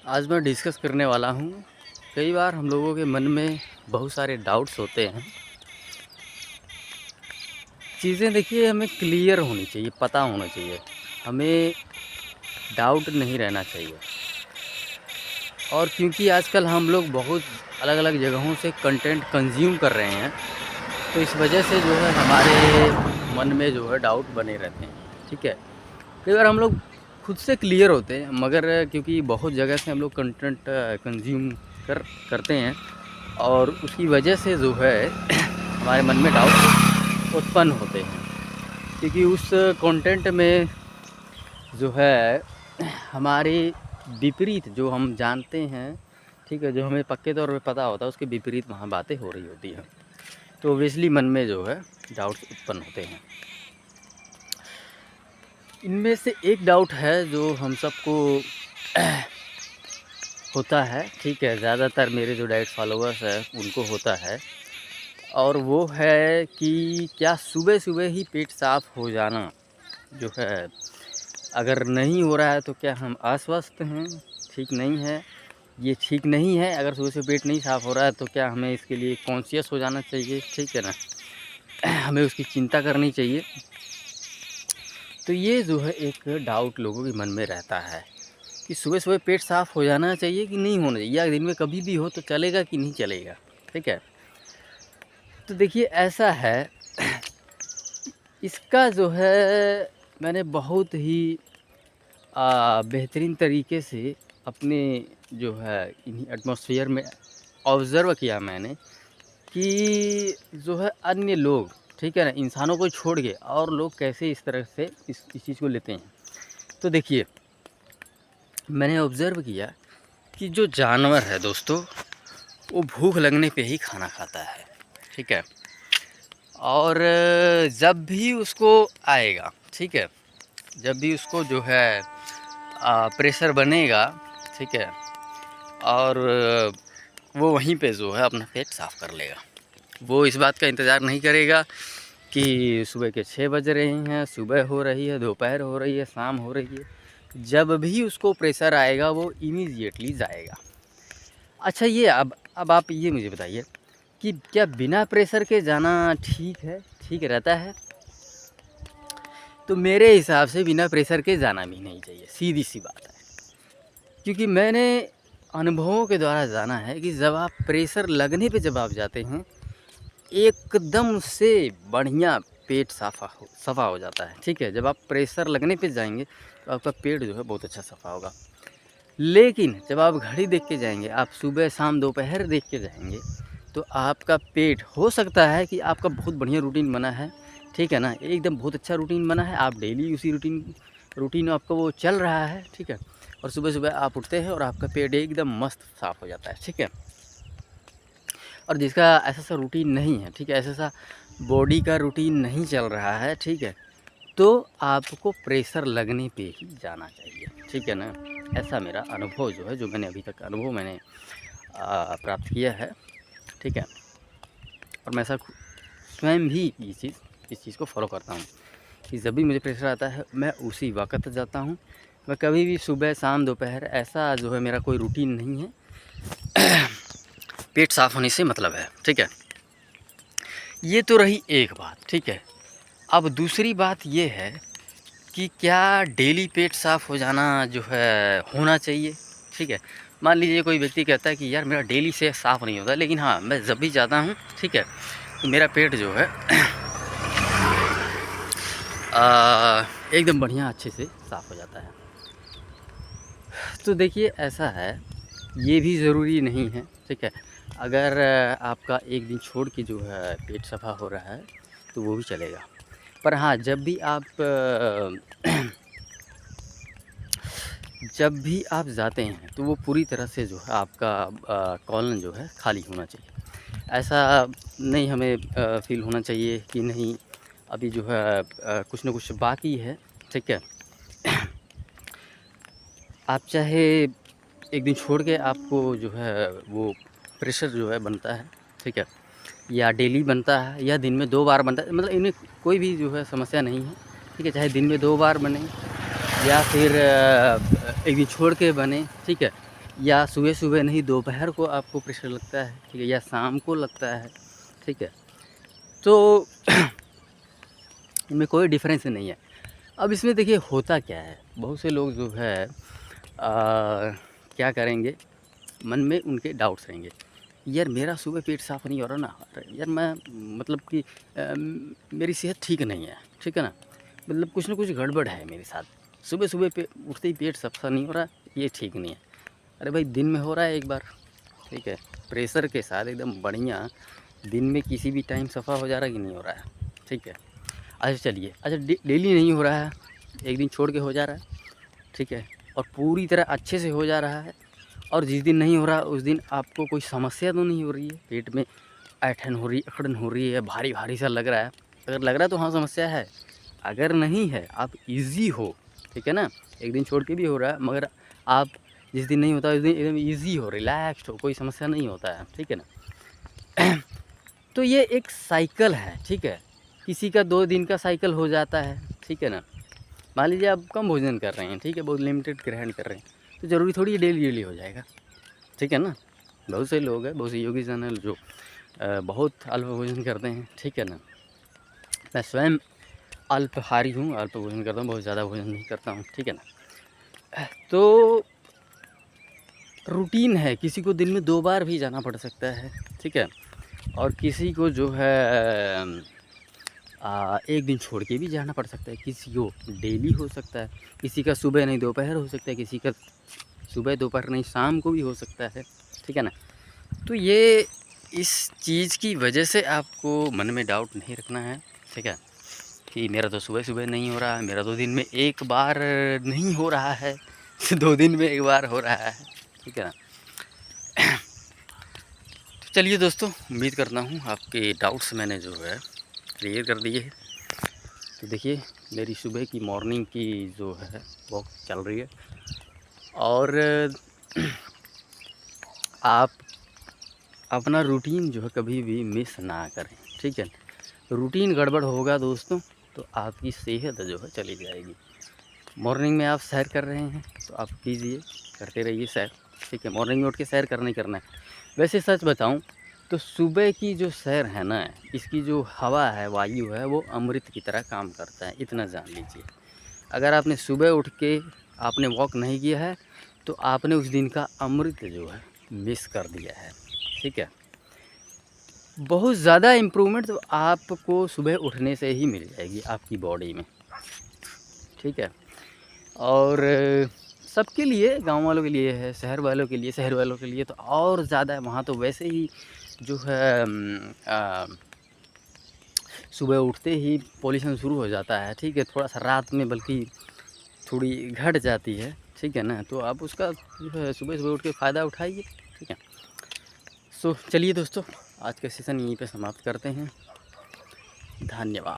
आज मैं डिस्कस करने वाला हूँ। कई बार हम लोगों के मन में बहुत सारे डाउट्स होते हैं। चीज़ें देखिए हमें क्लियर होनी चाहिए, पता होना चाहिए। हमें डाउट नहीं रहना चाहिए। और क्योंकि आजकल हम लोग बहुत अलग अलग जगहों से कंटेंट कंज्यूम कर रहे हैं, तो इस वजह से जो है हमारे मन में जो है डाउट बने रहते हैं। ठीक है, कई बार हम लोग खुद से क्लियर होते हैं, मगर क्योंकि बहुत जगह से हम लोग कंटेंट कंज्यूम करते हैं, और उसकी वजह से जो है हमारे मन में डाउट उत्पन्न होते हैं। क्योंकि उस कंटेंट में जो है हमारे विपरीत जो हम जानते हैं, ठीक है, जो हमें पक्के तौर पे पता होता है, उसके विपरीत वहाँ बातें हो रही होती हैं। तो ऑब्वियसली मन में जो है डाउट्स उत्पन्न होते हैं। इनमें से एक डाउट है जो हम सबको होता है, ठीक है, ज़्यादातर मेरे जो डाइट फॉलोअर्स हैं उनको होता है, और वो है कि क्या सुबह सुबह ही पेट साफ़ हो जाना जो है, अगर नहीं हो रहा है तो क्या हम अस्वस्थ हैं, ठीक नहीं है, ये ठीक नहीं है। अगर सुबह से पेट नहीं साफ़ हो रहा है तो क्या हमें इसके लिए कॉन्शियस हो जाना चाहिए, ठीक है ना, हमें उसकी चिंता करनी चाहिए। तो ये जो है एक डाउट लोगों के मन में रहता है कि सुबह सुबह पेट साफ़ हो जाना चाहिए कि नहीं होना चाहिए, या दिन में कभी भी हो तो चलेगा कि नहीं चलेगा, ठीक है। तो देखिए ऐसा है, इसका जो है मैंने बहुत ही बेहतरीन तरीके से अपने जो है इन्हीं एटमॉस्फेयर में ऑब्ज़र्व किया मैंने कि जो है अन्य लोग, ठीक है ना, इंसानों को छोड़ के और लोग कैसे इस तरह से इस चीज़ को लेते हैं। तो देखिए मैंने ऑब्ज़र्व किया कि जो जानवर है दोस्तों, वो भूख लगने पे ही खाना खाता है, ठीक है। और जब भी उसको आएगा, ठीक है, जब भी उसको जो है प्रेशर बनेगा, ठीक है, और वो वहीं पे जो है अपना पेट साफ़ कर लेगा। वो इस बात का इंतज़ार नहीं करेगा कि सुबह के 6 बज रहे हैं, सुबह हो रही है, दोपहर हो रही है, शाम हो रही है। जब भी उसको प्रेशर आएगा वो इमीडिएटली जाएगा। अच्छा, ये अब आप ये मुझे बताइए कि क्या बिना प्रेशर के जाना ठीक है, ठीक रहता है? तो मेरे हिसाब से बिना प्रेशर के जाना भी नहीं चाहिए, सीधी सी बात है। क्योंकि मैंने अनुभवों के द्वारा जाना है कि जब आप प्रेशर लगने पे जब आप जाते हैं, एकदम से बढ़िया पेट सफ़ा हो जाता है, ठीक है। जब आप प्रेशर लगने पे जाएंगे तो आपका पेट जो है बहुत अच्छा सफ़ा होगा। लेकिन जब आप घड़ी देख के जाएंगे, आप सुबह शाम दोपहर देख के जाएंगे, तो आपका पेट, हो सकता है कि आपका बहुत बढ़िया रूटीन बना है, ठीक है ना, एकदम बहुत अच्छा रूटीन बना है, आप डेली उसी रूटीन आपका वो चल रहा है, ठीक है, और सुबह सुबह आप उठते हैं और आपका पेट एकदम मस्त साफ़ हो जाता है, ठीक है। और जिसका ऐसा सा रूटीन नहीं है, ठीक है, ऐसा सा बॉडी का रूटीन नहीं चल रहा है, ठीक है, तो आपको प्रेशर लगने पे ही जाना चाहिए, ठीक है ना। ऐसा मेरा अनुभव जो है, जो मैंने अभी तक अनुभव मैंने प्राप्त किया है, ठीक है। और मैं ऐसा स्वयं भी इस चीज़ को फॉलो करता हूँ कि जब भी मुझे प्रेशर आता है मैं उसी वक्त जाता हूँ। मैं कभी भी सुबह शाम दोपहर ऐसा जो है मेरा कोई रूटीन नहीं है। पेट साफ़ होने से मतलब है, ठीक है। ये तो रही एक बात, ठीक है। अब दूसरी बात ये है कि क्या डेली पेट साफ़ हो जाना जो है होना चाहिए, ठीक है। मान लीजिए कोई व्यक्ति कहता है कि यार मेरा डेली से साफ़ नहीं होता, लेकिन हाँ मैं जब भी जाता हूँ, ठीक है, तो मेरा पेट जो है एकदम बढ़िया अच्छे से साफ़ हो जाता है। तो देखिए ऐसा है, ये भी ज़रूरी नहीं है, ठीक है। अगर आपका एक दिन छोड़ के जो है पेट सफ़ा हो रहा है तो वो भी चलेगा। पर हाँ, जब भी आप जब भी आप जाते हैं तो वो पूरी तरह से जो है आपका कॉलन जो है खाली होना चाहिए। ऐसा नहीं हमें फ़ील होना चाहिए कि नहीं अभी जो है कुछ ना कुछ बाकी है, ठीक है। आप चाहे एक दिन छोड़ के आपको जो है वो प्रेशर जो है बनता है, ठीक है, या डेली बनता है या दिन में 2 बार बनता है, मतलब इनमें कोई भी जो है समस्या नहीं है, ठीक है। चाहे दिन में 2 बार बने या फिर एक दिन छोड़ के बने, ठीक है, या सुबह-सुबह नहीं दोपहर को आपको प्रेशर लगता है, ठीक है, या शाम को लगता है, ठीक है। तो इनमें कोई डिफ़रेंस नहीं है। अब इसमें देखिए होता क्या है, बहुत से लोग जो है क्या करेंगे, मन में उनके डाउट्स रहेंगे, यार मेरा सुबह पेट साफ़ नहीं हो रहा ना, अरे यार मैं मतलब कि मेरी सेहत ठीक नहीं है, ठीक है ना? मतलब कुछ न कुछ गड़बड़ है मेरे साथ। सुबह-सुबह पे उठते ही पेट साफ़ नहीं हो रहा, ये ठीक नहीं है। अरे भाई दिन में हो रहा है एक बार, ठीक है? प्रेशर के साथ एकदम बढ़िया दिन में किसी भी टाइम सफ़ा हो जा रहा है कि नहीं हो रहा है, ठीक है? अच्छा चलिए, अच्छा डेली नहीं हो रहा है, एक दिन छोड़ के हो जा रहा है, ठीक है? और पूरी तरह अच्छे से हो जा रहा है, और जिस दिन नहीं हो रहा उस दिन आपको कोई समस्या तो नहीं हो रही है, पेट में ऐंठन हो रही है, अकड़न हो रही है, भारी-भारी सा लग रहा है। अगर लग रहा है तो हाँ समस्या है, अगर नहीं है, आप ईज़ी हो, ठीक है ना? एक दिन छोड़ के भी हो रहा है, मगर आप जिस दिन नहीं होता उस दिन एकदम ईज़ी हो, रिलैक्स्ड हो, कोई समस्या नहीं होता है, ठीक है ना? तो ये एक साइकिल है, ठीक है? किसी का 2 दिन का साइकिल हो जाता है, ठीक है ना? मान लीजिए आप कम भोजन कर रहे हैं, ठीक है? बहुत लिमिटेड ग्रहण कर रहे हैं, तो ज़रूरी थोड़ी है डेली-डेली हो जाएगा, ठीक है ना? बहुत से लोग हैं, बहुत से योगी जन हैं जो बहुत अल्प भोजन करते हैं, ठीक है ना? मैं स्वयं अल्पाहारी हूँ, अल्प भोजन करता हूँ, बहुत ज़्यादा भोजन नहीं करता हूँ, ठीक है ना? तो रूटीन है, किसी को दिन में 2 बार भी जाना पड़ सकता है, ठीक है? और किसी को जो है एक दिन छोड़ के भी जाना पड़ सकता है, किसी को डेली हो सकता है, किसी का सुबह नहीं दोपहर हो सकता है, किसी का सुबह दोपहर नहीं शाम को भी हो सकता है, ठीक है ना? तो ये इस चीज़ की वजह से आपको मन में डाउट नहीं रखना है, ठीक है? कि मेरा तो सुबह-सुबह नहीं हो रहा है, मेरा तो दिन में 1 बार नहीं हो रहा है, 2 दिन में 1 बार हो रहा है, ठीक है ना? तो चलिए दोस्तों, उम्मीद करता हूँ आपके डाउट्स मैंने जो है क्लियर कर दिए हैं। तो देखिए मेरी सुबह की मॉर्निंग की जो है वॉक चल रही है, और आप अपना रूटीन जो है कभी भी मिस ना करें, ठीक है? रूटीन गड़बड़ होगा दोस्तों तो आपकी सेहत जो है चली जाएगी। मॉर्निंग में आप सैर कर रहे हैं तो आप कीजिए, करते रहिए सैर, ठीक है? मॉर्निंग में उठ के सैर करना ही करना है। वैसे सच बताऊं तो सुबह की जो सैर है ना, इसकी जो हवा है, वायु है, वो अमृत की तरह काम करता है, इतना जान लीजिए। अगर आपने सुबह उठ के आपने वॉक नहीं किया है तो आपने उस दिन का अमृत जो है मिस कर दिया है, ठीक है? बहुत ज़्यादा इम्प्रूवमेंट तो आपको सुबह उठने से ही मिल जाएगी आपकी बॉडी में, ठीक है? और सबके लिए, गाँव वालों के लिए है, शहर वालों के लिए, शहर वालों के लिए तो और ज़्यादा है। वहाँ तो वैसे ही जो है सुबह उठते ही पॉल्यूशन शुरू हो जाता है, ठीक है? थोड़ा-सा रात में बल्कि थोड़ी घट जाती है, ठीक है ना? तो आप उसका जो है सुबह-सुबह उठ के फ़ायदा उठाइए, ठीक है? सो चलिए दोस्तों, आज का सेशन यहीं पे समाप्त करते हैं। धन्यवाद।